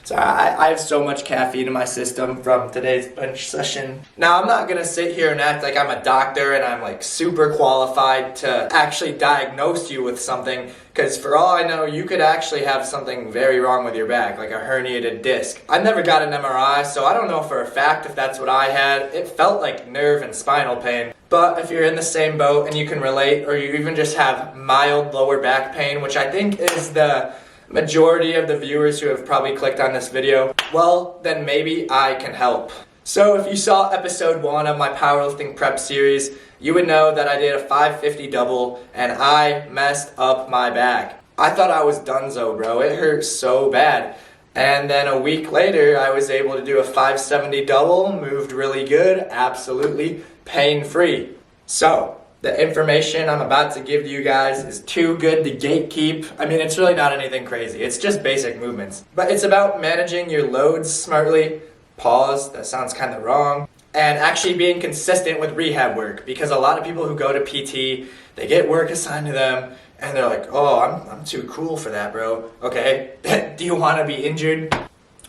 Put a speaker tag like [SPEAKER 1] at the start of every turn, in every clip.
[SPEAKER 1] So I have so much caffeine in my system from today's bench session. Now, I'm not gonna sit here and act like I'm a doctor and I'm like super qualified to actually diagnose you with something, because for all I know, you could actually have something very wrong with your back, like a herniated disc. I never got an MRI, so I don't know for a fact if that's what I had. It felt like nerve and spinal pain. But if you're in the same boat and you can relate, or you even just have mild lower back pain, which I think is the majority of the viewers who have probably clicked on this video, well, then maybe I can help. So if you saw episode 1 of my powerlifting prep series, you would know that I did a 550 double and I messed up my back. I thought I was donezo, bro. It hurt so bad. And then a week later, I was able to do a 570 double, moved really good, absolutely pain-free. So, the information I'm about to give you guys is too good to gatekeep. I mean, it's really not anything crazy. It's just basic movements. But it's about managing your loads smartly. Pause, that sounds kind of wrong. And actually being consistent with rehab work. Because a lot of people who go to PT, they get work assigned to them, and they're like, oh, I'm too cool for that, bro. Okay, do you want to be injured?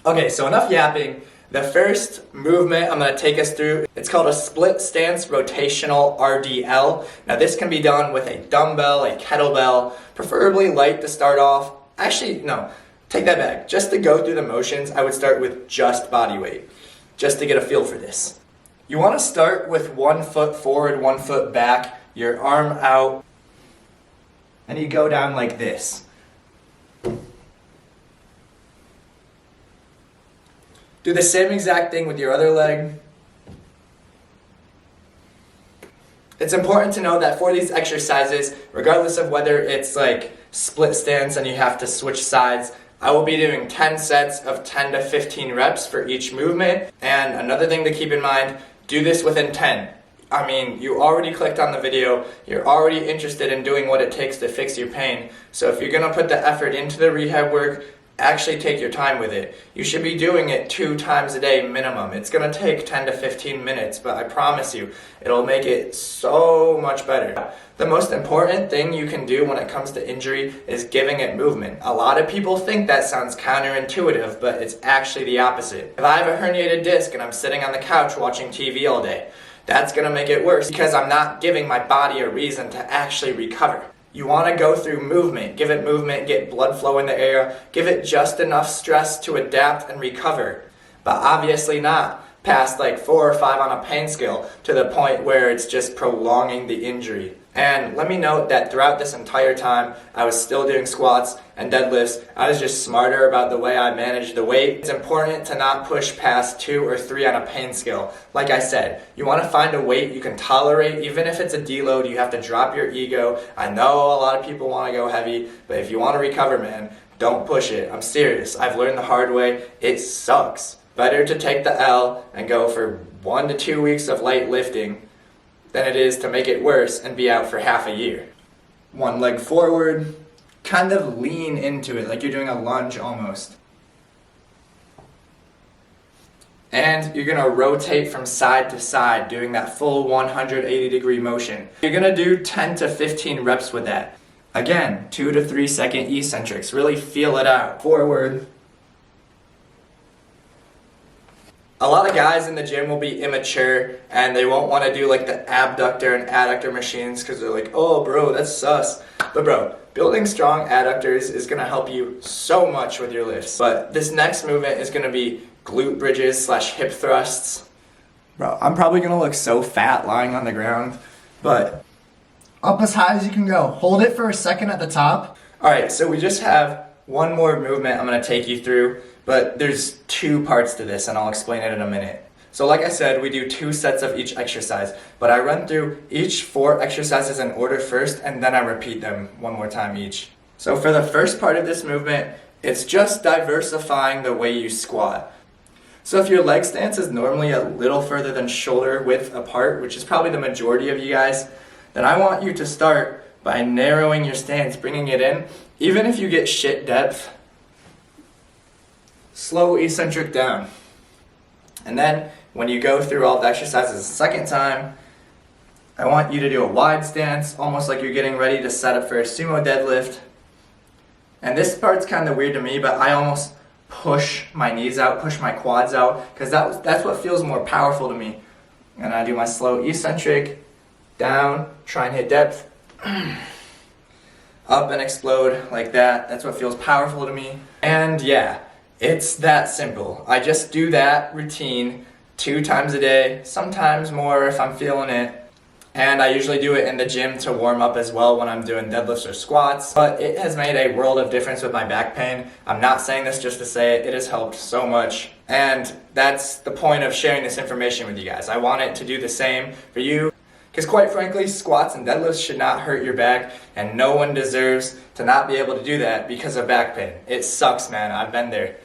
[SPEAKER 1] Okay, so enough yapping. The first movement I'm going to take us through, it's called a split stance rotational RDL. Now this can be done with a dumbbell, a kettlebell, preferably light to start off. Actually, no, take that back. Just to go through the motions, I would start with just body weight, just to get a feel for this. You want to start with 1 foot forward, 1 foot back, your arm out, and you go down like this. Do the same exact thing with your other leg. It's important to know that for these exercises, regardless of whether it's like split stance and you have to switch sides, I will be doing 10 sets of 10 to 15 reps for each movement. And another thing to keep in mind, do this with intent. I mean, you already clicked on the video, you're already interested in doing what it takes to fix your pain. So if you're gonna put the effort into the rehab work, actually take your time with it. You should be doing it 2 times a day minimum. It's gonna take 10 to 15 minutes, but I promise you, it'll make it so much better. The most important thing you can do when it comes to injury is giving it movement. A lot of people think that sounds counterintuitive, but it's actually the opposite. If I have a herniated disc and I'm sitting on the couch watching TV all day, that's gonna make it worse because I'm not giving my body a reason to actually recover. You want to go through movement, give it movement, get blood flow in the area, give it just enough stress to adapt and recover. But obviously not past like 4 or 5 on a pain scale to the point where it's just prolonging the injury. And let me note that throughout this entire time, I was still doing squats and deadlifts. I was just smarter about the way I managed the weight. It's important to not push past 2 or 3 on a pain scale. Like I said, you want to find a weight you can tolerate. Even if it's a deload, you have to drop your ego. I know a lot of people want to go heavy, but if you want to recover, man, don't push it. I'm serious. I've learned the hard way. It sucks. Better to take the L and go for 1 to 2 weeks of light lifting than it is to make it worse and be out for half a year. One leg forward, kind of lean into it like you're doing a lunge almost. And you're gonna rotate from side to side, doing that full 180-degree motion. You're gonna do 10 to 15 reps with that. Again, 2 to 3 second eccentrics. Really feel it out. Forward. A lot of guys in the gym will be immature and they won't want to do like the abductor and adductor machines because they're like, oh bro, that's sus. But bro, building strong adductors is going to help you so much with your lifts. But this next movement is going to be glute bridges / hip thrusts. Bro, I'm probably going to look so fat lying on the ground, but up as high as you can go. Hold it for a second at the top. All right, so we just have one more movement I'm going to take you through. But there's 2 parts to this and I'll explain it in a minute. So like I said, we do 2 sets of each exercise, but I run through each 4 exercises in order first and then I repeat them 1 more time each. So for the first part of this movement, it's just diversifying the way you squat. So if your leg stance is normally a little further than shoulder width apart, which is probably the majority of you guys, then I want you to start by narrowing your stance, bringing it in. Even if you get shit depth, slow eccentric down. And then when you go through all the exercises a second time, I want you to do a wide stance, almost like you're getting ready to set up for a sumo deadlift. And this part's kind of weird to me, but I almost push my knees out, push my quads out, because that's what feels more powerful to me. And I do my slow eccentric, down, try and hit depth, up and explode like that. That's what feels powerful to me. And yeah, it's that simple. I just do that routine 2 times a day, sometimes more if I'm feeling it. And I usually do it in the gym to warm up as well when I'm doing deadlifts or squats. But it has made a world of difference with my back pain. I'm not saying this just to say it. It has helped so much. And that's the point of sharing this information with you guys. I want it to do the same for you. Because quite frankly, squats and deadlifts should not hurt your back, and no one deserves to not be able to do that because of back pain. It sucks, man. I've been there.